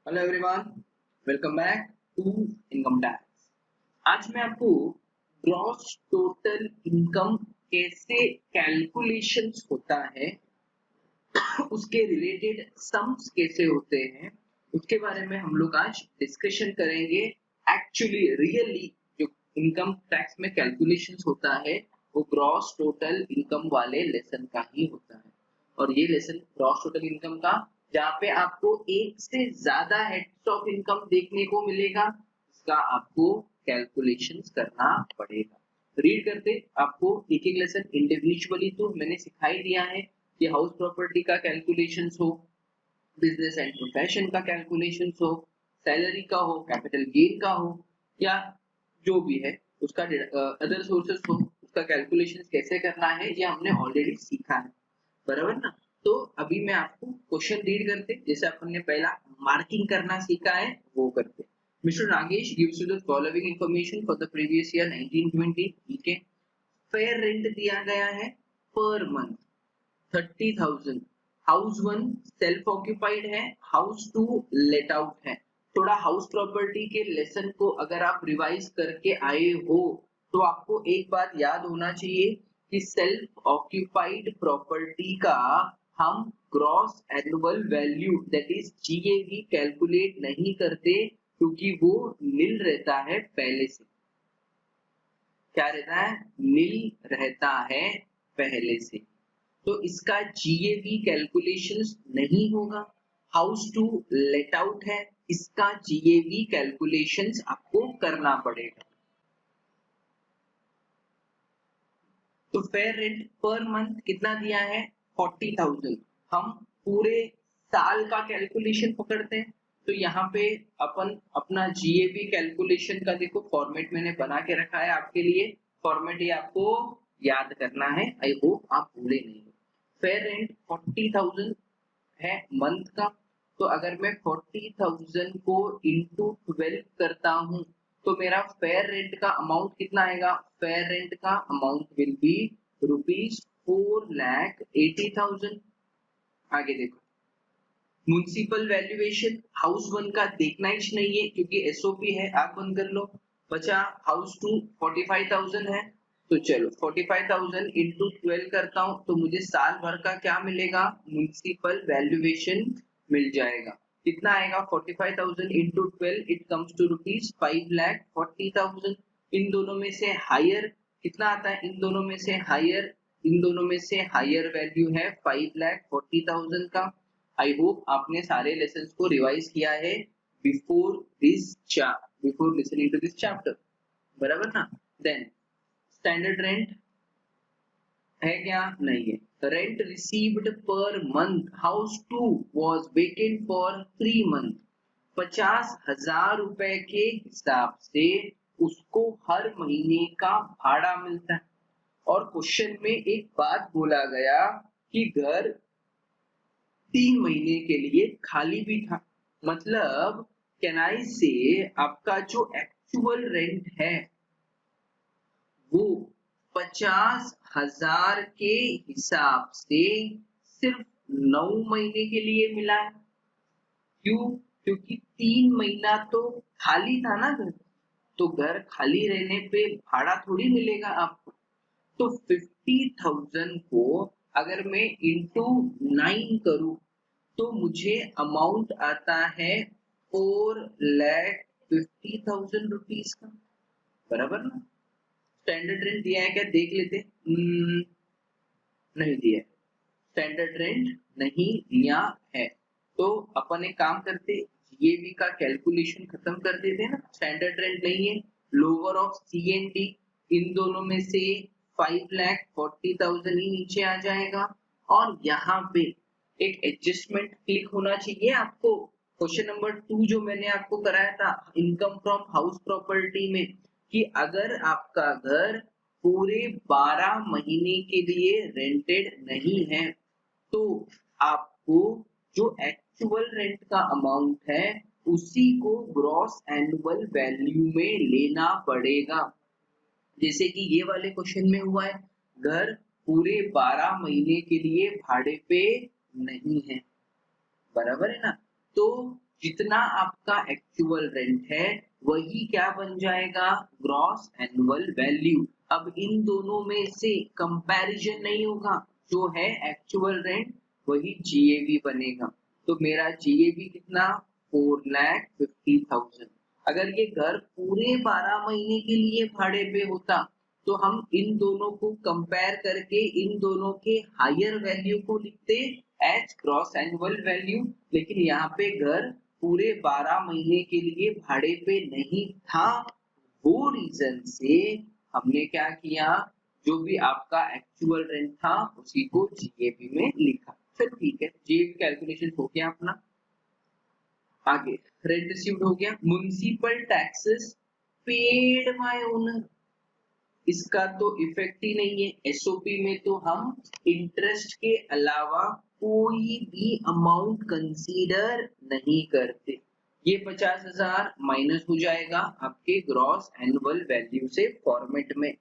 Hello everyone, welcome back to income tax. आज मैं आपको ग्रॉस टोटल इनकम कैसे कैलकुलेशंस होता है, उसके रिलेटेड सम्स कैसे होते हैं, उसके बारे में हम लोग आज डिस्कशन करेंगे। एक्चुअली रियली जो इनकम टैक्स में कैलकुलेशंस होता है वो ग्रॉस टोटल इनकम वाले लेसन का ही होता है। और ये लेसन ग्रॉस टोटल इनकम का, जहाँ पे आपको एक से ज्यादा हेड्स ऑफ इनकम देखने को मिलेगा, इसका आपको कैलकुलेशंस करना पड़ेगा। रीड करते आपको एक एक लेसन इंडिविजुअली तो मैंने सिखा ही दिया है कि हाउस प्रॉपर्टी का कैलकुलेशंस हो, बिजनेस एंड प्रोफेशन का कैलकुलेशंस हो, सैलरी का हो, कैपिटल गेन का हो, या जो भी है उसका अदर सोर्सेस हो, उसका कैलकुलेशन कैसे करना है ये हमने ऑलरेडी सीखा है, बराबर ना। तो अभी मैं आपको क्वेश्चन रीड करते, जैसे अपन ने पहला मार्किंग करना सीखा है वो करते। Mister Nagesh gives you the following information for the previous year 1920। ठीक है, फेयर रेंट दिया गया है per month 30,000। House 1 self occupied है, हाउस 2 लेट आउट है। थोड़ा हाउस प्रॉपर्टी के लेसन को अगर आप रिवाइज करके आए हो तो आपको एक बात याद होना चाहिए कि सेल्फ ऑक्यूपाइड प्रॉपर्टी का हम gross annual value that is GAV calculate नहीं करते, क्योंकि वो नील रहता है पहले से। क्या रहता है? नील रहता है पहले से, तो इसका जीएवी कैलकुलेशंस नहीं होगा। हाउस 2 लेट आउट है, इसका जीएवी कैलकुलेशंस आपको करना पड़ेगा। तो फेयर रेंट पर मंथ कितना दिया है? 40,000। हम पूरे साल का कैलकुलेशन पकड़ते हैं, तो यहाँ पे अपन अपना जीएवी कैलकुलेशन का देखो फॉर्मेट मैंने बना के रखा है आपके लिए। फॉर्मेट ये आपको याद करना है, आई होप आप भूले नहीं। फेयर रेंट 40,000 है मंथ का, तो अगर मैं 40,000 को इंटू 12 करता हूं तो मेरा फेयर रेंट का अमाउंट कितना आएगा? फेयर रेंट का अमाउंट विल बी ₹4,80,000। आगे देखो, म्युनिसिपल वैल्यूएशन हाउस 1 का देखना ही नहीं है क्योंकि एसओपी है, आग बंद कर लो। बचा हाउस 2 45,000 है, तो चलो 45,000 इंटू 12 करता हूं तो मुझे साल भर का क्या मिलेगा? म्युनिसिपल वैल्यूएशन मिल जाएगा। कितना आएगा? 45,000 इंटू 12 इट कम्स टू ₹5,40,000। इन दोनों में से हायर कितना आता है? इन दोनों में से हायर, इन दोनों में से हायर वैल्यू है 5,40,000 का। आई होप आपने सारे लेसन्स को रिवाइज किया है before listening to this chapter, बराबर ना। देन स्टैंडर्ड रेंट है क्या? नहीं है। Rent received per month house 2 was vacant for 3 month. 50,000 रुपए के हिसाब से उसको हर महीने का भाड़ा मिलता है। और क्वेश्चन में एक बात बोला गया कि घर 3 महीने के लिए खाली भी था। मतलब कैन आई से आपका जो एक्चुअल रेंट है वो 50,000 के हिसाब से सिर्फ 9 महीने के लिए मिला है। क्यों? क्योंकि 3 महीना तो खाली था ना घर, तो घर खाली रहने पे भाड़ा थोड़ी मिलेगा आपको। तो 50,000 को अगर मैं इंटू 9 करूं तो मुझे अमाउंट आता है 4,50,000 रुपीज का, बराबर ना। स्टैंडर्ड रेंट दिया है क्या? देख लेते। नहीं दिया है, स्टैंडर्ड रेंट नहीं दिया है, तो अपन एक काम करते, जीएवी का कैलकुलेशन खत्म कर देते ना। स्टैंडर्ड रेंट नहीं है, lower of C and D, इन दोनों में से 5,40,000 ही नीचे आ जाएगा। और यहाँ पे एक एडजस्टमेंट क्लिक होना चाहिए आपको। क्वेश्चन नंबर 2 जो मैंने आपको कराया था इनकम फ्रॉम हाउस प्रॉपर्टी में, कि अगर आपका घर पूरे 12 महीने के लिए रेंटेड नहीं है तो आपको जो एक्चुअल रेंट का अमाउंट है उसी को ग्रॉस एनुअल वैल्यू में लेना पड़ेगा। जैसे कि ये वाले क्वेश्चन में हुआ है, घर पूरे 12 महीने के लिए भाड़े पे नहीं है, बराबर है ना। तो जितना आपका एक्चुअल रेंट है वही क्या बन जाएगा, ग्रॉस एनुअल वैल्यू। अब इन दोनों में से कंपैरिजन नहीं होगा, जो है एक्चुअल रेंट वही जीएवी बनेगा। तो मेरा जीएवी कितना, 4,50,000। अगर ये घर पूरे 12 महीने के लिए भाड़े पे होता तो हम इन दोनों को कंपेयर करके इन दोनों के हायर वैल्यू को लिखते एज ग्रॉस एनुअल वैल्यू, लेकिन यहाँ पे घर पूरे 12 महीने के लिए भाड़े पे नहीं था। वो रीजन से हमने क्या किया, जो भी आपका एक्चुअल रेंट था उसी को जीएबी में लिखा। फिर ठीक है, जीएबी कैलकुलेशन हो गया अपना। आगे रेंट रिसीव्ड हो गया। Municipal taxes paid by owner, इसका तो इफेक्ट ही नहीं है। एसओपी में तो हम इंटरेस्ट के अलावा कोई भी अमाउंट कंसीडर नहीं करते। ये 50,000 माइनस हो जाएगा आपके ग्रॉस एनुअल वैल्यू से फॉर्मेट में।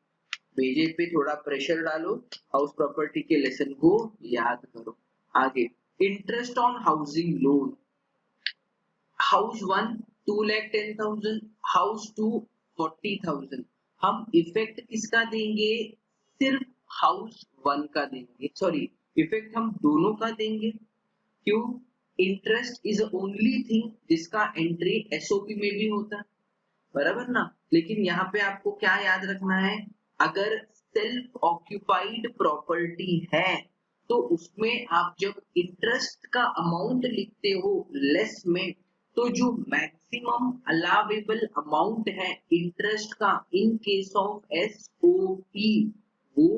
भेजे पे थोड़ा प्रेशर डालो, हाउस प्रॉपर्टी के लेसन को याद करो। आगे interest on housing loan, house 1 2,10,000, house 2 40,000। हम इफेक्ट किसका देंगे, सिर्फ हाउस 1 का देंगे, सॉरी इफेक्ट हम दोनों का देंगे। क्यों, इंटरेस्ट इज ओनली थिंग जिसका एंट्री एसओपी में भी होता है, बराबर ना। लेकिन यहाँ पे आपको क्या याद रखना है, अगर सेल्फ ऑक्यूपाइड प्रॉपर्टी है तो उसमें आप जब इंटरेस्ट का अमाउंट लिखते हो लेस में, तो जो मैक्सिमम अलावेबल अमाउंट है इंटरेस्ट का इन केस ऑफ एसओपी वो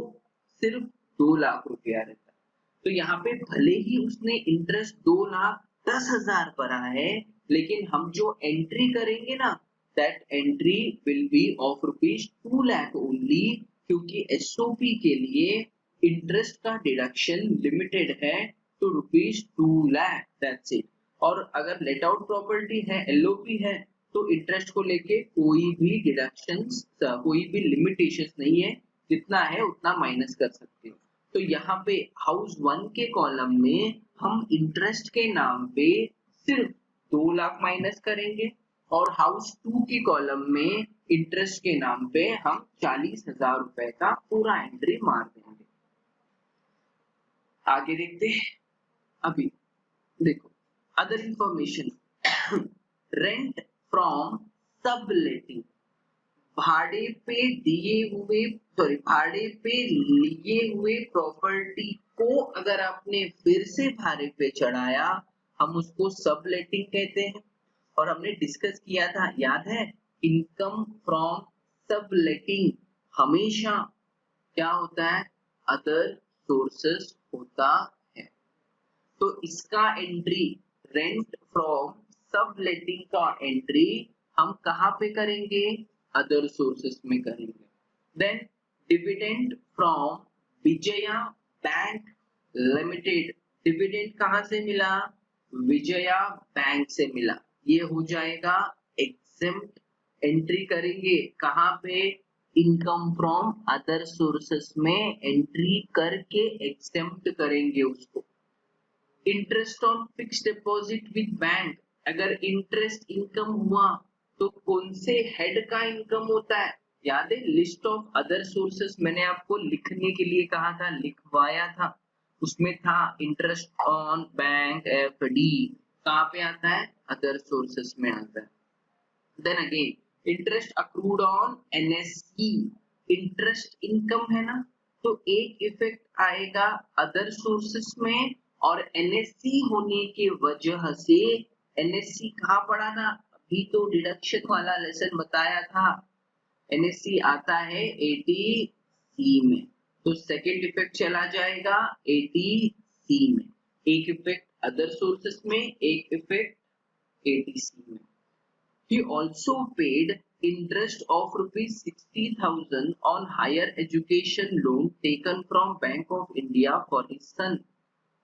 सिर्फ 2 लाख रुपया रहता है। तो यहाँ पे भले ही उसने इंटरेस्ट 2,10,000 भरा है, लेकिन हम जो एंट्री करेंगे ना, that entry will be of ₹2 lakh only, क्योंकि एसओपी के लिए इंटरेस्ट का डिडक्शन लिमिटेड है तो ₹2 लाख, दैट्स इट। और अगर लेट आउट प्रॉपर्टी है, एलओपी है, तो इंटरेस्ट को लेके कोई भी डिडक्शंस, कोई भी लिमिटेशंस नहीं है, जितना है उतना माइनस कर सकते हो। तो यहाँ पे हाउस 1 के कॉलम में हम इंटरेस्ट के नाम पे सिर्फ 2 लाख माइनस करेंगे, और हाउस 2 की कॉलम में इंटरेस्ट के नाम पे हम 40,000 रुपए का पूरा एंट्री मार देंगे। आगे देखते हैं। अभी देखो other information, rent from subletting, भाड़े पे दिए हुए, सॉरी भाड़े पे लिए हुए प्रॉपर्टी को अगर आपने फिर से भाड़े पे चढ़ाया, हम उसको सबलेटिंग कहते हैं। और हमने डिस्कस किया था, याद है, इनकम फ्रॉम सबलेटिंग हमेशा क्या होता है, अदर सोर्सेस होता है। तो इसका एंट्री, रेंट फ्रॉम सबलेटिंग का एंट्री हम कहाँ पे करेंगे, अदर सोर्सेस में करेंगे। Then dividend from Vijaya bank limited, dividend कहाँ से मिला, विजया बैंक से मिला, ये हो जाएगा एग्जेम्प्ट। एंट्री करेंगे कहाँ पे, इनकम फ्रॉम अदर सोर्सेस में एंट्री करके एग्जेम्प्ट करेंगे उसको। Interest on fixed deposit with bank, अगर इंटरेस्ट इनकम हुआ तो कौन से हेड का इनकम होता है, याद है, लिस्ट ऑफ अदर सोर्सेस मैंने आपको लिखने के लिए कहा था, लिखवाया था, उसमें था इंटरेस्ट ऑन बैंक एफडी, कहाँ पे आता है, अदर सोर्सेस में आता है। Then again interest accrued on NSE, interest income है ना, तो एक इफेक्ट आएगा अदर सोर्सेस में, और एनएससी होने के वजह से, एनएससी कहाँ पढ़ा था, अभी तो डिडक्शन वाला लेसन बताया था, एनएससी आता है 80C में, तो सेकंड इफेक्ट चला जाएगा 80C में, एक इफेक्ट अदर सोर्सेस में, एक इफेक्ट 80C में। He also paid interest of ₹60,000 on higher education loan taken from Bank of India for his son.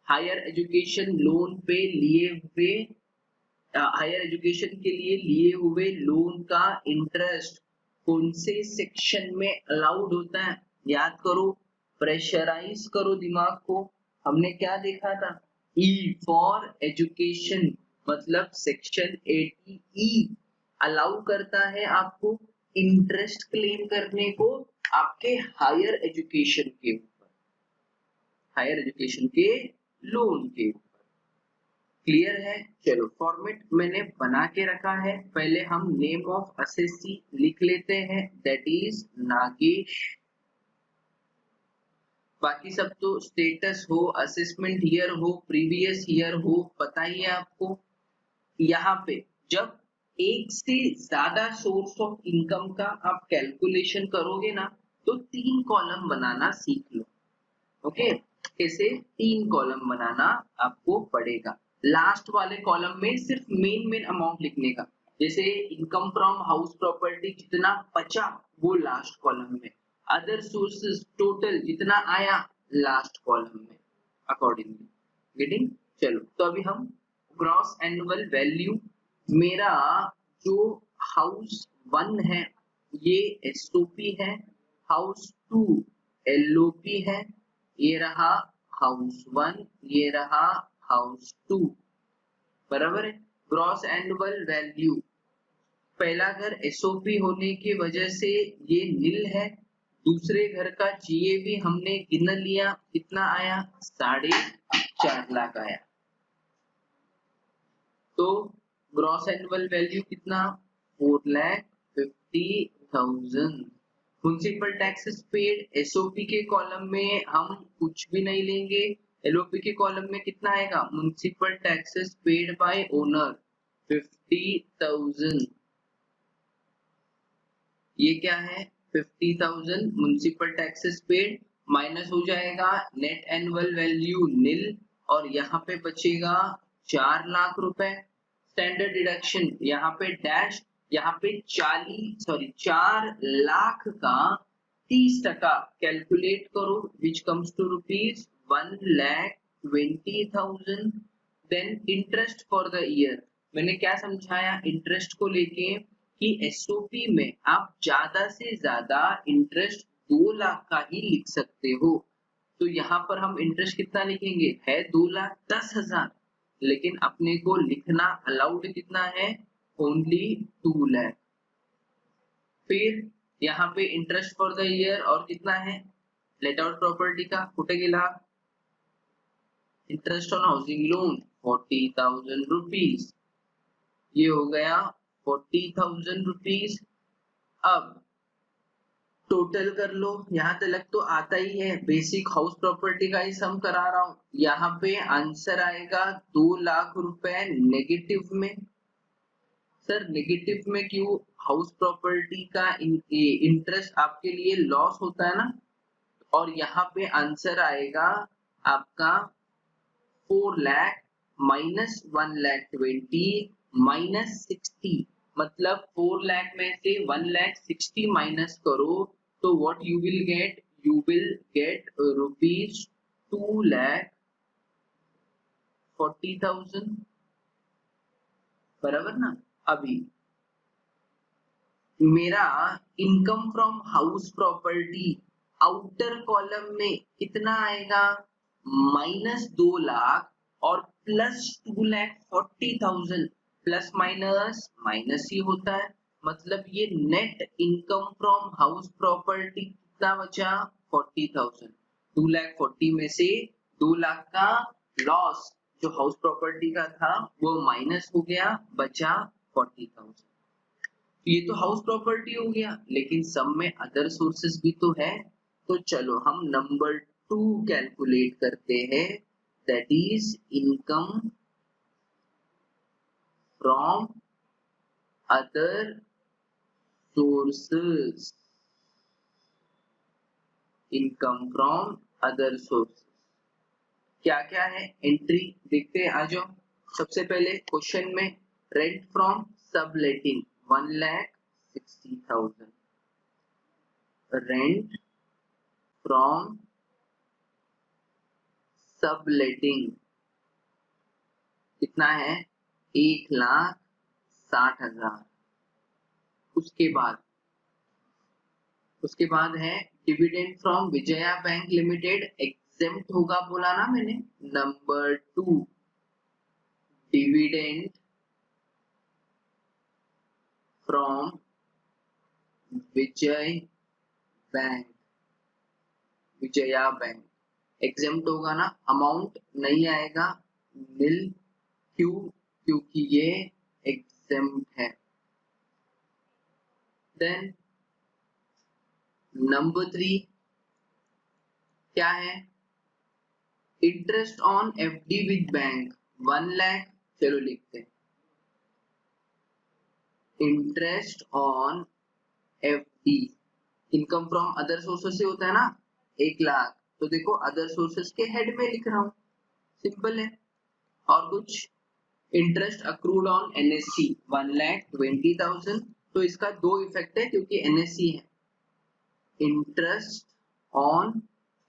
Higher education loan पे लिए हुए, हायर एजुकेशन के लिए लिए हुए लोन का इंटरेस्ट कौन से सेक्शन में अलाउड होता है, याद करो, प्रेशराइज करो दिमाग को। हमने क्या देखा था, ई फॉर एजुकेशन, मतलब सेक्शन 80E अलाउ करता है आपको इंटरेस्ट क्लेम करने को आपके हायर एजुकेशन के ऊपर, हायर एजुकेशन के लोन के ऊपर। क्लियर है? चलो फॉर्मेट मैंने बना के रखा है। पहले हम नेम ऑफ असेसी लिख लेते हैं, दैट इज नागेश। बाकी सब तो स्टेटस हो, असेसमेंट ईयर हो, प्रीवियस ईयर हो, पता ही है आपको। यहाँ पे जब एक से ज्यादा सोर्स ऑफ इनकम का आप कैलकुलेशन करोगे ना, तो 3 कॉलम बनाना सीख लो। ओके, कैसे 3 कॉलम बनाना आपको पड़ेगा। लास्ट वाले कॉलम में सिर्फ मेन अमाउंट लिखने का, जैसे इनकम फ्रॉम हाउस प्रॉपर्टी जितना बचा वो लास्ट कॉलम में, अदर सोर्सेस टोटल जितना आया लास्ट कॉलम में, अकॉर्डिंगली। गेटिंग? चलो तो अभी हम ग्रॉस एनुअल वैल्यू, मेरा जो हाउस 1 है ये एसओपी है, हाउस 2 एलओपी है, ये रहा हाउस 1, ये रहा हाउस 2, बराबर है। ग्रॉस एनुअल वैल्यू, पहला घर एसओपी होने की वजह से ये नील है, दूसरे घर का जीएवी हमने गिन लिया, कितना आया 4.5 लाख आया। तो ग्रॉस एनुअल वैल्यू कितना 4,50,000। म्युनिसिपल टैक्सेस पेड, एसओपी के कॉलम में हम कुछ भी नहीं लेंगे, एलओपी के कॉलम में कितना आएगा municipal taxes paid by owner 50,000। ये क्या है 50,000 म्युनिसिपल टैक्सेस पेड, माइनस हो जाएगा नेट एनुअल वैल्यू नील, और यहाँ पे बचेगा 4 लाख रुपए। स्टैंडर्ड डिडक्शन यहाँ पे डैश, यहाँ पे 4 लाख का 30% कैलकुलेट करो, which comes to rupees 1,20,000। Then interest for the year, मैंने क्या समझाया इंटरेस्ट को लेके कि एसओपी में आप ज्यादा से ज्यादा इंटरेस्ट 2 लाख का ही लिख सकते हो। तो यहाँ पर हम इंटरेस्ट कितना लिखेंगे, है 2,10,000, लेकिन अपने को लिखना अलाउड कितना है, ओनली 2 लाख। फिर यहाँ पे इंटरेस्ट फॉर द ईयर और कितना है, लेट आउट प्रॉपर्टी का कुठे गेला, interest on housing loan 40,000 rupees, ये हो गया 40,000 रुपीज। अब टोटल कर लो, यहाँ तक तो आता ही है, बेसिक हाउस प्रॉपर्टी का ही सम करा रहा हूँ। यहाँ पे आंसर आएगा 2 लाख रुपए नेगेटिव में। सर नेगेटिव में क्यों, हाउस प्रॉपर्टी का इंटरेस्ट आपके लिए लॉस होता है ना, और यहाँ पे आंसर आएगा आपका 4 लाख माइनस 1,20,000 माइनस 60, मतलब 4 लाख में से 1,60,000 माइनस करो तो what you will get, you will get rupees 2,40,000, बराबर ना। अभी मेरा income from house property outer column में कितना आएगा, -2 लाख और प्लस 2,40,000, प्लस माइनस माइनस ही होता है, मतलब ये net income from house property कितना बचा 40,000। 2,40,000 में से 2 लाख का लॉस जो हाउस प्रॉपर्टी का था वो माइनस हो गया, बचा 40,000। ये तो हाउस प्रॉपर्टी हो गया, लेकिन सब में अदर सोर्सेस भी तो है। तो चलो हम नंबर 2 कैलकुलेट करते हैं, that is income from other sources. Income from other sources क्या क्या है, एंट्री देखते हैं, आ जाओ। सबसे पहले क्वेश्चन में rent from subletting 1,60,000, rent from subletting कितना है 1,60,000। उसके बाद है dividend from Vijaya bank limited, exempt होगा बोला ना मैंने, number 2 dividend from Vijay bank, Vijaya bank. Exempt होगा ना, अमाउंट नहीं आएगा, नील। क्यों? क्योंकि ये एग्जेम्प्ट है। देन नंबर 3 क्या है? Interest on FD with bank 1 lakh. चलो लिखते हैं, interest on FD, income from other sources से होता है ना 1 लाख, तो देखो अदर सोर्सेस के हेड में लिख रहा हूं, सिंपल है। और कुछ इंटरेस्ट अक्रूड ऑन एनएससी 1,20,000, तो इसका दो इफेक्ट है क्योंकि एनएससी है। इंटरेस्ट ऑन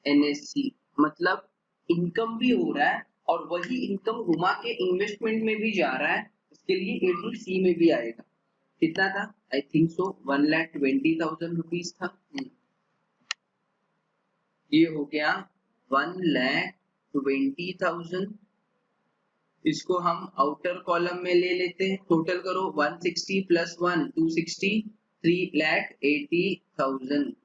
एनएससी मतलब इनकम भी हो रहा है और वही इनकम घुमा के इन्वेस्टमेंट में भी जा रहा है, इसके लिए एटीसी में भी आएगा। कितना था? आई थिंक सो 1,20,000 रुपीज था। ये हो गया 1,20,000। इसको हम आउटर कॉलम में ले लेते हैं, टोटल करो 160 प्लस 1 260, 3,80,000।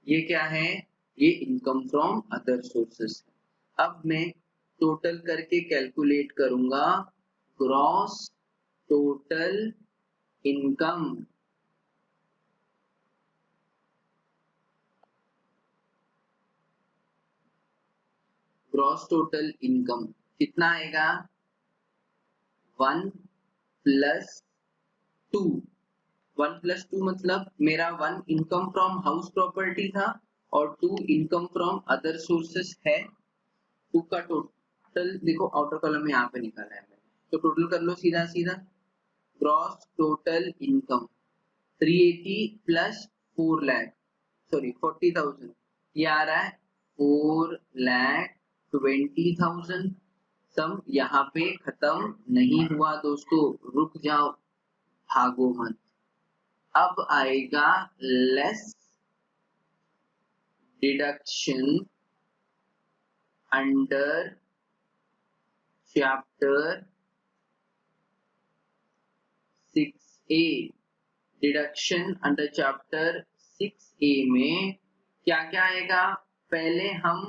ये क्या है? ये इनकम फ्रॉम अदर सोर्सेस। अब मैं टोटल करके कैलकुलेट करूंगा gross total income. Gross total income कितना आएगा? 1 प्लस 2। 1 प्लस 2 मतलब मेरा 1 इनकम फ्रॉम हाउस प्रॉपर्टी था और 2 इनकम फ्रॉम अदर सोर्सेस है। 2 का टोटल देखो आउटर कॉलम में यहाँ पे निकाला है मैंने, तो टोटल कर लो सीधा सीधा। Gross total income 380 plus 4 lakh, sorry 40,000, ये आ रहा है 4,20,000। सम यहाँ पे खत्म नहीं हुआ दोस्तों, रुक जाओ, भागो मत। अब आएगा less deduction under chapter 6A। Deduction under chapter 6A में क्या क्या आएगा? पहले हम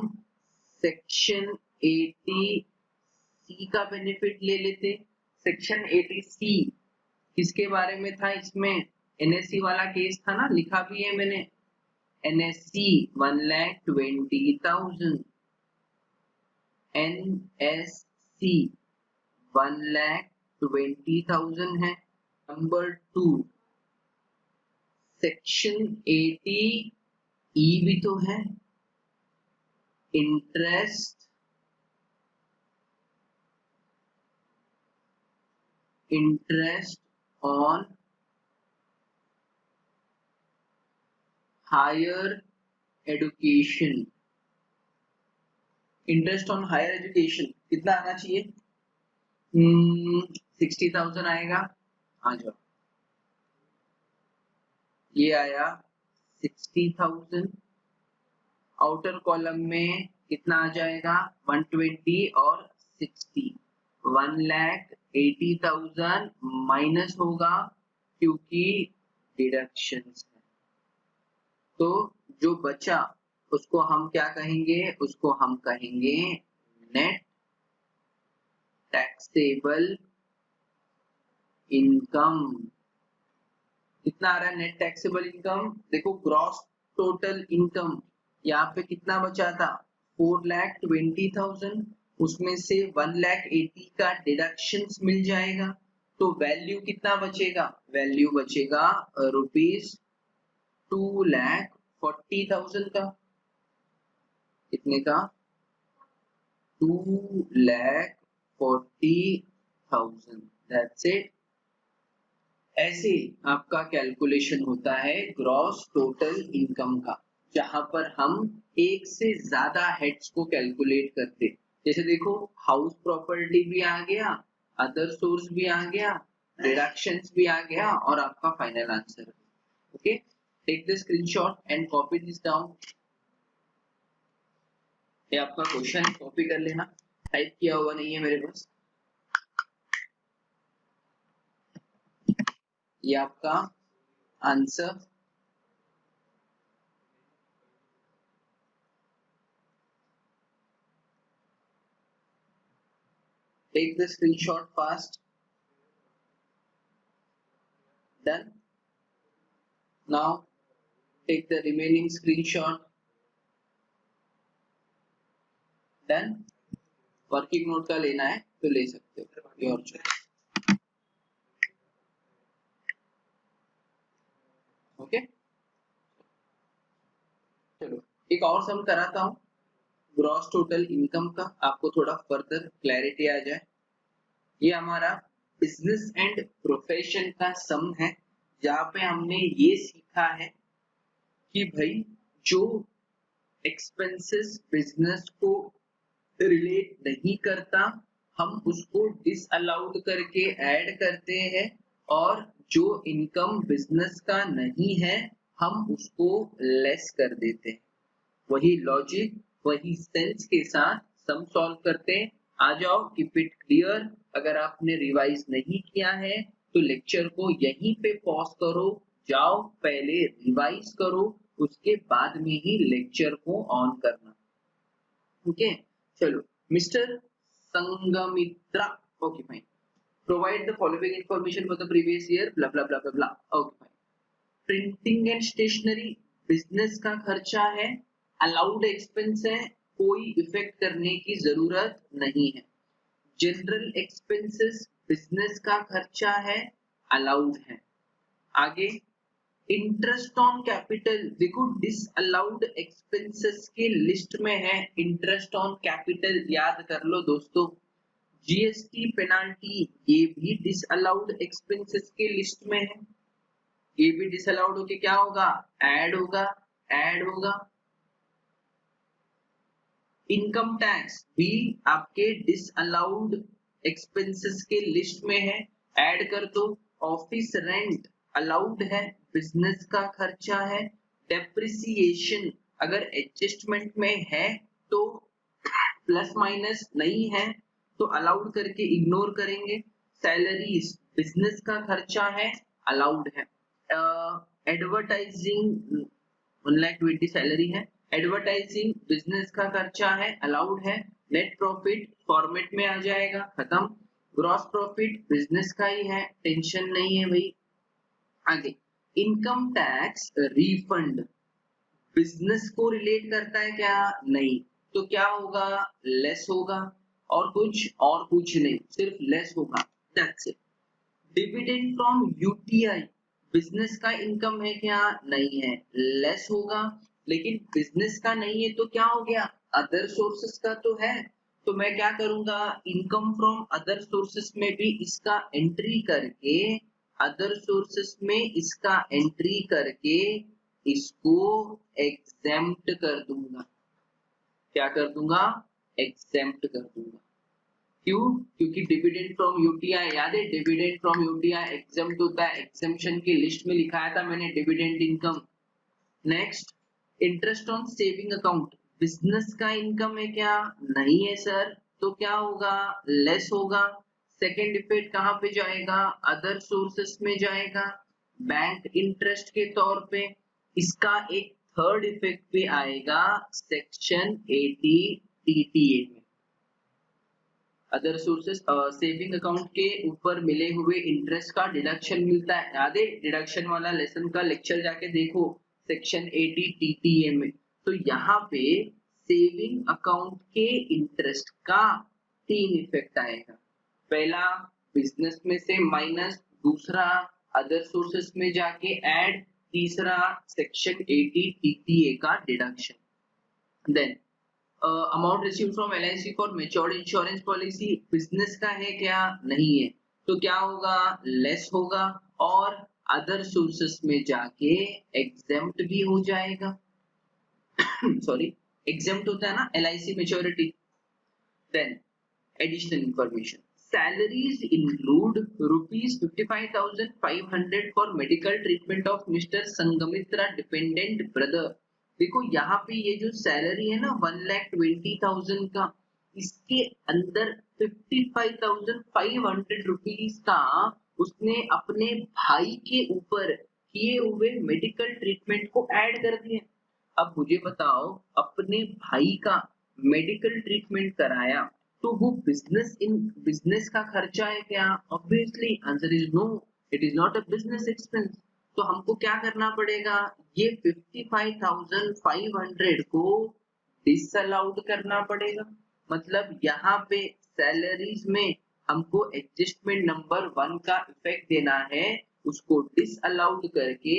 सेक्शन 80C का बेनिफिट ले लेते। सेक्शन 80C किसके बारे में था? इसमें एनएससी वाला केस था ना, लिखा भी है मैंने। एनएससी 1,20,000, एनएससी 1,20,000 है। नंबर 2 सेक्शन 80E भी तो है, interest on higher education. Interest on higher education कितना आना चाहिए? 60,000 आएगा। आ जाओ, ये आया 60,000। आउटर कॉलम में कितना आ जाएगा? 120 और 60, 1,80,000 माइनस होगा क्योंकि डिडक्शंस है। तो जो बचा उसको हम क्या कहेंगे? उसको हम कहेंगे नेट टैक्सेबल इनकम। कितना आ रहा है नेट टैक्सेबल इनकम? देखो ग्रॉस टोटल इनकम यहाँ पे कितना बचा था? 4,20,000, उसमें से 1,80,000 का डिडक्शंस मिल जाएगा, तो वैल्यू कितना बचेगा? वैल्यू बचेगा रुपीज 2,40,000 का। कितने का? 2,40,000। That's it. ऐसे आपका कैलकुलेशन होता है ग्रॉस टोटल इनकम का, जहां पर हम एक से ज्यादा हेड्स को कैलकुलेट करते। जैसे देखो हाउस प्रॉपर्टी भी आ गया, अदर सोर्स भी आ गया, डिडक्शंस भी आ गया और आपका final answer. Okay, take the screenshot and copy this down. ये आपका क्वेश्चन, कॉपी कर लेना, टाइप किया हुआ नहीं है मेरे पास। ये आपका answer. Take the screenshot fast. Done. Now take the remaining screenshot. Done. Working note का लेना है तो ले सकते हो, योर चॉइस। ओके, चलो एक और सम कराता हूँ ग्रॉस टोटल इनकम का, आपको थोड़ा फर्दर क्लैरिटी आ जाए। ये हमारा बिजनेस एंड प्रोफेशन का सम है, जहाँ पे हमने ये सीखा है कि भाई जो एक्सपेंसेस बिजनेस को रिलेट नहीं करता हम उसको डिसअलाउड करके ऐड करते हैं, और जो इनकम बिजनेस का नहीं है हम उसको लेस कर देते हैं। वही लॉजिक वही सेंस के साथ सम सॉल्व करते हैं। आ जाओ, कीप इट क्लियर। अगर आपने रिवाइज नहीं किया है तो लेक्चर को यहीं पे पॉज करो, जाओ पहले रिवाइज करो, उसके बाद में ही लेक्चर को ऑन करना। ओके, चलो। Mister Sanghamitra, okay fine, provide the following information for the previous year, blah blah blah blah blah, okay fine. Printing and stationery business का खर्चा है, अलाउड एक्सपेंस है, कोई इफेक्ट करने की जरूरत नहीं है। जनरल एक्सपेंसेस बिजनेस का खर्चा है, अलाउड है। आगे इंटरेस्ट ऑन कैपिटल, देखो डिसअलाउड एक्सपेंसेस के लिस्ट में है इंटरेस्ट ऑन कैपिटल, याद कर लो दोस्तों। जीएसटी पेनाल्टी ये भी डिसअलाउड एक्सपेंसेस के लिस्ट में है, ये भी डिसअलाउड होके क्या होगा, ऐड होगा, ऐड होगा। इनकम टैक्स भी आपके डिसअलाउड एक्सपेंसेस के लिस्ट में है, ऐड कर दो। ऑफिस रेंट अलाउड है, बिजनेस का खर्चा है। डेप्रिसिएशन अगर एडजस्टमेंट में है तो प्लस माइनस, नहीं है तो अलाउड करके इग्नोर करेंगे। सैलरीज बिजनेस का खर्चा है, अलाउड है। एडवर्टाइजिंग 1,20,000 सैलरी है, एडवर्टाइजिंग बिजनेस का खर्चा है, अलाउड है। नेट प्रॉफिट फॉर्मेट में आ जाएगा, खत्म। ग्रॉस प्रॉफिट बिजनेस का ही है, टेंशन नहीं है भाई। आगे इनकम टैक्स रिफंड बिजनेस को रिलेट करता है क्या, नहीं, तो क्या होगा, लेस होगा। और कुछ नहीं, सिर्फ लेस होगा, that's it. Dividend from UTI business का इनकम है क्या, नहीं है, लेस होगा। लेकिन बिजनेस का नहीं है तो क्या हो गया, अदर सोर्सेस का तो है, तो मैं क्या करूंगा, इनकम फ्रॉम अदर सोर्सेस में भी इसका एंट्री करके, अदर सोर्सेस में इसका एंट्री करके इसको एग्जेम्प्ट कर दूंगा। क्या कर दूंगा, एग्जेम्प्ट कर दूंगा। क्यों, क्योंकि डिविडेंड फ्रॉम यूटीआई, याद है डिविडेंड फ्रॉम यूटीआई एग्जेम्प्ट होता है, एग्जेम्पशन की लिस्ट में लिखाया था मैंने dividend income. Next interest on saving account business का इनकम है क्या, नहीं है सर, तो क्या होगा, लेस होगा। सेकेंड इफेक्ट कहां पे जाएगा, अदर सोर्सेस में जाएगा, बैंक इंटरेस्ट के तौर पे। इसका एक थर्ड इफेक्ट भी आएगा सेक्शन 80 टीटीए में। अदर सोर्सेस सेविंग अकाउंट के ऊपर मिले हुए इंटरेस्ट का डिडक्शन मिलता है, याद है डिडक्शन वाला लेसन का लेक्चर जाके देखो सेक्शन 80 टीटीए में। तो यहाँ पे सेविंग अकाउंट के इंटरेस्ट का 3 इफेक्ट आएगा। पहला बिजनेस में से माइनस, दूसरा अदर सोर्सेस में जाके ऐड, तीसरा सेक्शन 80 टीटीए का deduction. Then amount received from LIC for matured insurance policy business का है क्या, नहीं है, तो क्या होगा, लेस होगा, और अदर सोर्सेस में जाके एग्जेम्प्ट भी हो जाएगा। सॉरी, एग्जेम्प्ट होता है ना LIC maturity. Then additional information, salaries include rupees 55,500 for medical treatment of Mr. Sangamitra dependent brother। देखो यहाँ पे ये जो सैलरी है ना 1,20,000 का, इसके अंदर 55,500 रुपीज का उसने अपने भाई के ऊपर किए हुए मेडिकल ट्रीटमेंट को ऐड कर दिया। अब मुझे बताओ, अपने भाई का मेडिकल ट्रीटमेंट कराया तो वो बिजनेस का खर्चा है क्या? Obviously answer is no, it is not a business expense. तो हमको क्या करना पड़ेगा, ये 55,500 को डिसअलाउड करना पड़ेगा। मतलब यहाँ पे सैलरीज में हमको एडजस्टमेंट नंबर 1 का इफेक्ट देना है, उसको डिसअलाउड करके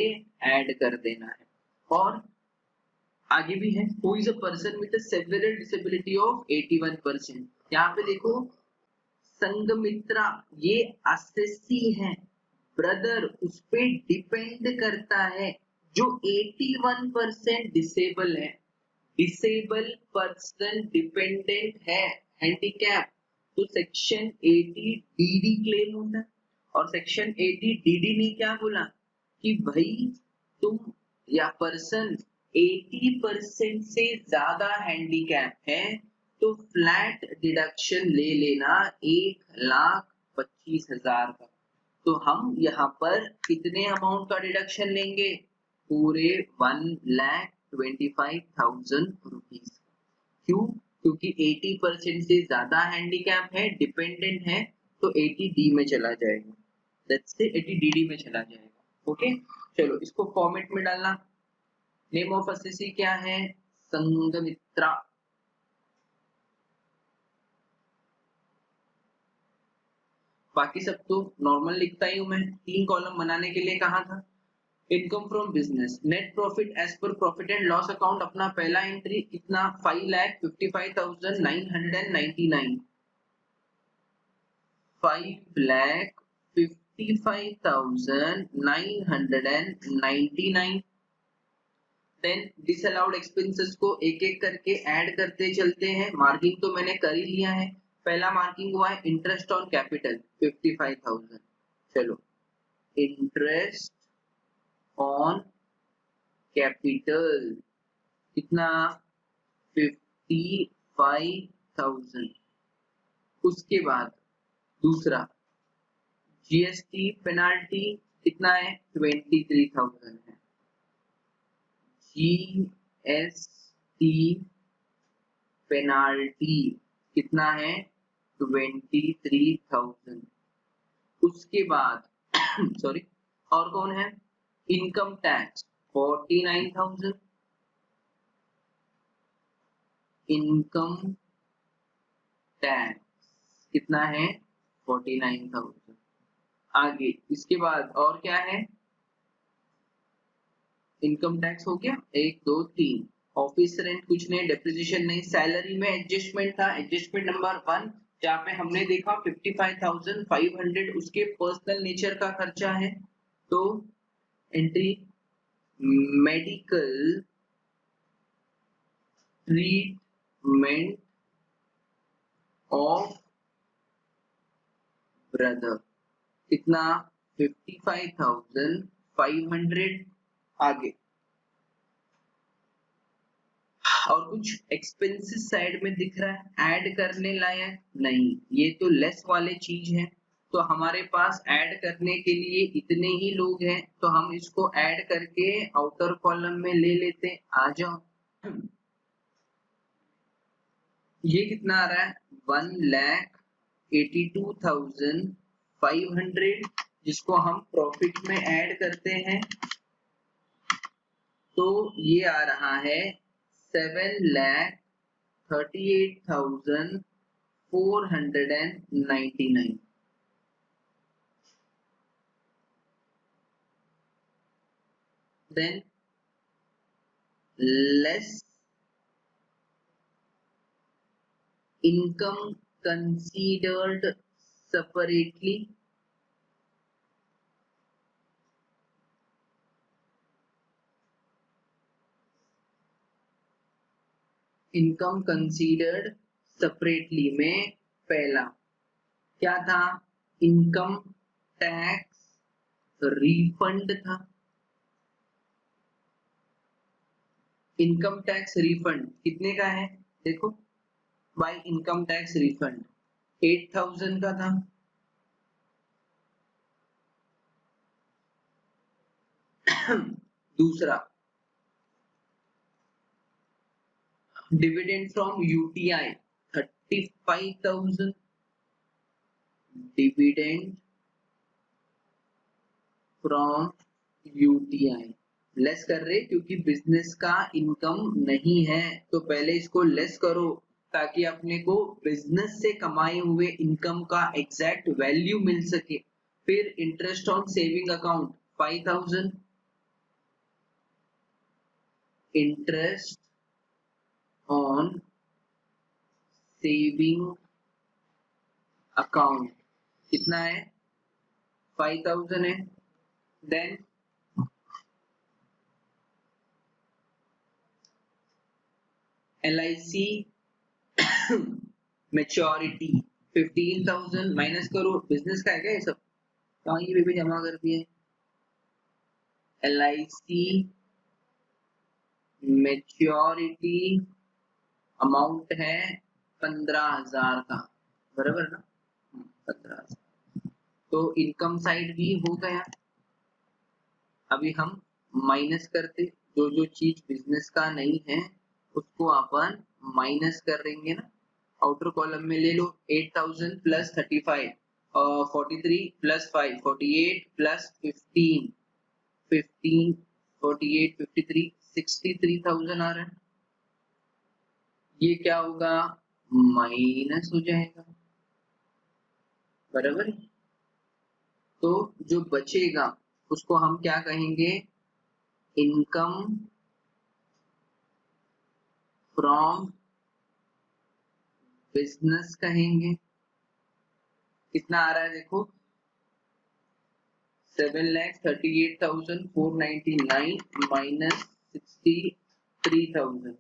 ऐड कर देना है। और आगे भी है, who is a person with several disability of 81%। यहाँ पे देखो, संगमित्रा ये असेसी है, ब्रदर उस पे डिपेंड करता है। जो 81% डिसेबल है, डिसेबल पर्सन डिपेंडेंट है, हैंडीकैप, तो सेक्शन 80 डीडी क्लेम होता है। और सेक्शन 80 डीडी ने क्या बोला कि भाई तुम या पर्सन 80% से ज्यादा हैंडीकैप है तो फ्लैट डिडक्शन ले लेना 1,25,000 का। तो हम यहाँ पर कितने अमाउंट का डिडक्शन लेंगे? पूरे 1,25,000 रुपीज। क्यों? क्योंकि 80% से ज्यादा हैंडीकैप है, डिपेंडेंट है, तो 80 डी में चला जाएगा, लेट्स से 80 डीडी में चला जाएगा। ओके, चलो इसको फॉर्मेट में डालना। नेम ऑफ असेसी क्या है? संगमित्रा। बाकी सब तो नॉर्मल लिखता ही हूं मैं, 3 कॉलम बनाने के लिए कहा था। Income from business, net profit as per profit and loss account, अपना पहला एंट्री कितना? 5,55,999, 5,55,999। देन डिसअलाउड एक्सपेंसेस को एक एक करके ऐड करते चलते हैं। मार्किंग तो मैंने कर ही लिया है। पहला मार्किंग हुआ है इंटरेस्ट ऑन कैपिटल 55,000। चलो, इंटरेस्ट ऑन कैपिटल कितना? 55,000। उसके बाद दूसरा जीएसटी पेनाल्टी कितना है? 23,000 है। जीएसटी पेनाल्टी कितना है? 23,000। उसके बाद सॉरी, और कौन है? Income tax 49,000। इनकम टैक्स कितना है? 49,000। आगे इसके बाद और क्या है? इनकम टैक्स हो गया, 1 2 3। ऑफिस रेंट कुछ नहीं, डेप्रिसिएशन नहीं। सैलरी में एडजस्टमेंट था, एडजस्टमेंट नंबर 1, जहाँ पे हमने देखा 55,500 उसके पर्सनल नेचर का खर्चा है। तो entry medical treatment of brother कितना? 55,500। आगे और कुछ एक्सपेंसेस साइड में दिख रहा है, ऐड करने लायक नहीं, ये तो लेस वाले चीज है। तो हमारे पास ऐड करने के लिए इतने ही लोग हैं, तो हम इसको ऐड करके आउटर कॉलम में ले लेते। आ जाओ, ये कितना आ रहा है? 1,82,500, जिसको हम प्रॉफिट में ऐड करते हैं तो ये आ रहा है 7,38,499। Then less income considered separately, income considered separately में पहला क्या था? इनकम टैक्स रिफंड था। इनकम टैक्स रिफंड कितने का है? देखो, बाय इनकम टैक्स रिफंड 8,000 का था। दूसरा dividend from UTI 35,000, dividend from UTI less कर रहे क्योंकि बिजनेस का इनकम नहीं है, तो पहले इसको लेस करो ताकि अपने को बिजनेस से कमाए हुए इनकम का एग्जैक्ट वैल्यू मिल सके। फिर interest on saving account 5,000, interest on saving account कितना है 5,000 है। देन LIC मैच्योरिटी 15,000 माइनस करो, बिजनेस का है क्या ये सब, कहीं भी जमा कर दिए। LIC मैच्योरिटी अमाउंट है 15,000 का, बराबर ना, 15,000। तो इनकम साइड भी हो गया। अभी हम माइनस करते, जो जो चीज बिजनेस का नहीं है उसको अपन माइनस करेंगे ना। आउटर कॉलम में ले लो 8,000 प्लस 35, 43 प्लस 5 48 प्लस 15 15 48 53 63,000 आ रहा है। ये क्या होगा, माइनस हो जाएगा, बराबर। तो जो बचेगा उसको हम क्या कहेंगे, इनकम फ्रॉम बिजनेस कहेंगे। कितना आ रहा है देखो, 7,38,499 माइनस 63,000।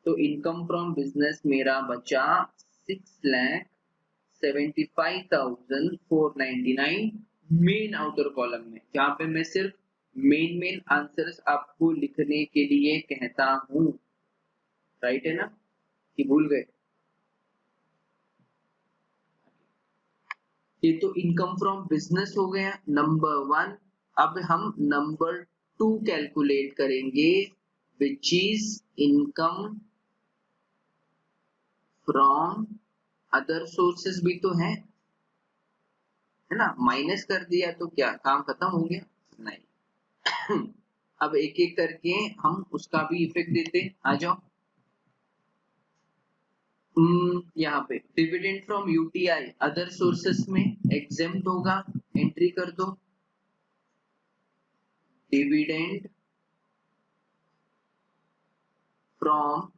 तो इनकम फ्रॉम बिजनेस मेरा बचा 6,75,499 मेन आउटर कॉलम में, जहां पे मैं सिर्फ मेन आंसर्स आपको लिखने के लिए कहता हूं। राइट है ना, कि भूल गए। ये तो इनकम फ्रॉम बिजनेस हो गया नंबर 1। अब हम नंबर 2 कैलकुलेट करेंगे, which is income from other sources भी तो है ना। माइनस कर दिया तो क्या काम खत्म हो गया, नहीं। अब एक एक करके हम उसका भी इफेक्ट देते, आ जाओ। यहाँ पे dividend from UTI other sources में एग्जेम्प्ट होगा, एंट्री कर दो। डिविडेंड फ्रॉम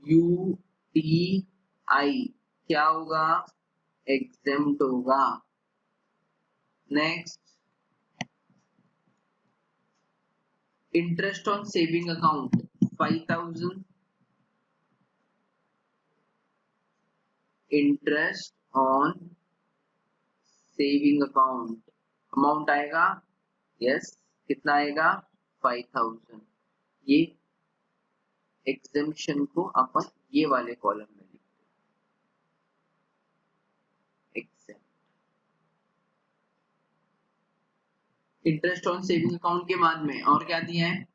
यूटीआई क्या होगा, एग्जेम्प्ट होगा। Next, interest on saving account 5,000, interest on saving account amount आएगा, यस कितना आएगा 5,000। ये एग्जेम्पशन को अपन ये वाले कॉलम में लिखते हैं। इंटरेस्ट ऑन सेविंग अकाउंट के बाद में और क्या दिया है,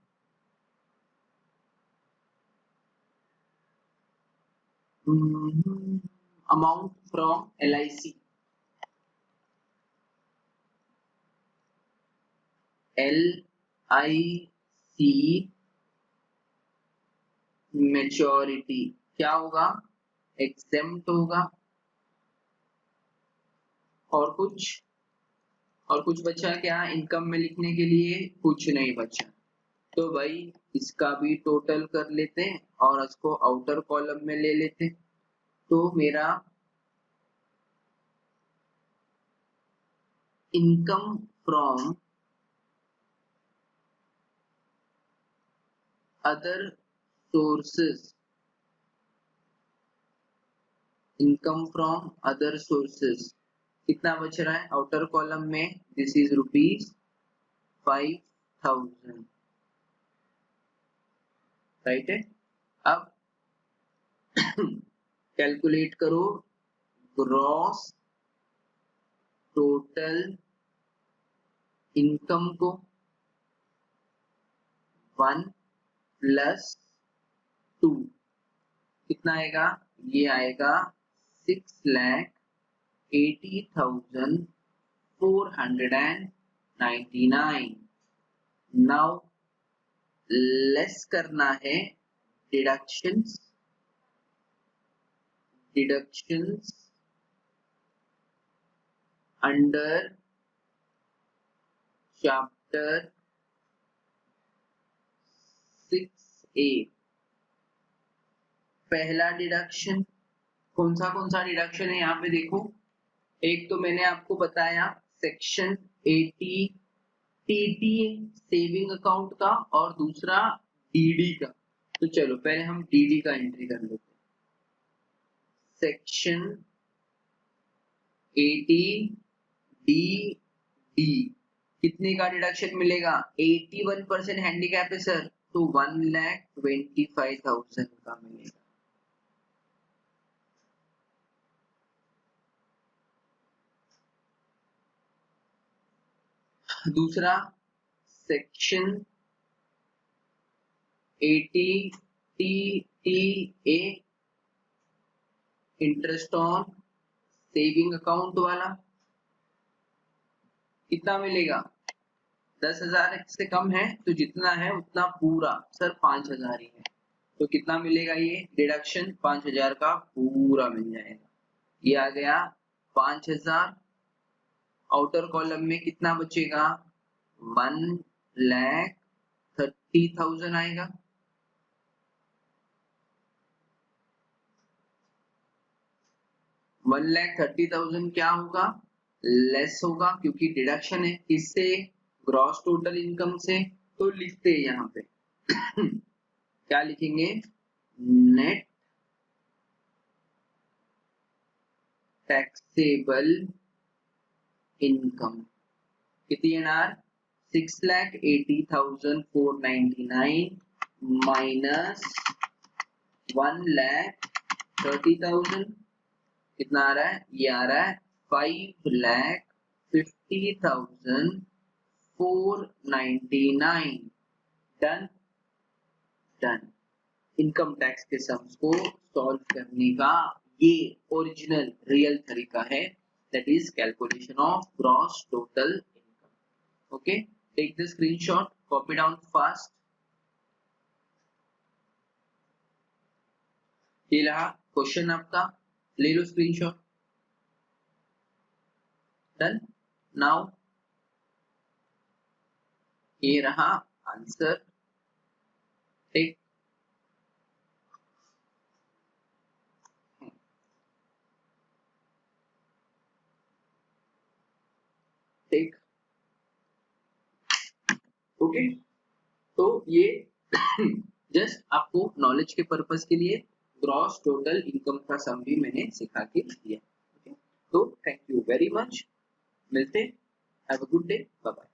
amount from LIC, LIC maturity क्या होगा, एग्जेम्प्ट होगा। और कुछ बचा क्या इनकम में लिखने के लिए, कुछ नहीं बचा। तो भाई इसका भी टोटल कर लेते हैं और इसको आउटर कॉलम में ले लेते हैं। तो मेरा income from other sources, income from other sources कितना बच रहा है आउटर कॉलम में, दिस इज ₹5,000। राइट है। अब कैलकुलेट करो ग्रॉस टोटल इनकम को। 1 प्लस 2 कितना आएगा, ये आएगा 6,80,499। नाउ लेस करना है डिडक्शंस अंडर चैप्टर 6A। पहला डिडक्शन कौन सा डिडक्शन है यहाँ पे देखो, एक तो मैंने आपको बताया सेक्शन 80 टीटीए सेविंग अकाउंट का और दूसरा डीडी का। तो चलो पहले हम डीडी का एंट्री कर लेते हैं। सेक्शन 80 डी कितने का डिडक्शन मिलेगा, 81% हैंडीकैप है सर, तो 1,25,000 का मिलेगा। दूसरा section 80 TTA interest on saving account वाला कितना मिलेगा, 10,000 से कम है तो जितना है उतना पूरा, सर 5,000 ही है तो कितना मिलेगा, ये डिडक्शन 5,000 का पूरा मिल जाएगा। ये आ गया 5,000। आउटर कॉलम में कितना बचेगा, 1,30,000 आएगा। वन 1,30,000 क्या होगा, लेस होगा क्योंकि डिडक्शन है, किससे, ग्रॉस टोटल इनकम से। तो लिखते हैं यहाँ पे क्या लिखेंगे, नेट टैक्सेबल इनकम कितनी है यार, 6,80,499 माइनस 1,30,000 कितना आ रहा है, ये आ रहा है 5,50,499। डन। इनकम टैक्स के सम्स को सॉल्व करने का ये ओरिजिनल रियल तरीका है, that is calculation of gross total income. Okay, take the screenshot, copy down fast. ये रहा क्वेश्चन आपका, ले लो स्क्रीनशॉट। डन। नाउ ये रहा आंसर, टेक ओके। तो ये जस्ट आपको नॉलेज के पर्पस के लिए ग्रॉस टोटल इनकम का सम भी मैंने सिखा के दिया। ओके, तो थैंक यू वेरी मच, मिलते, have a good day, bye bye.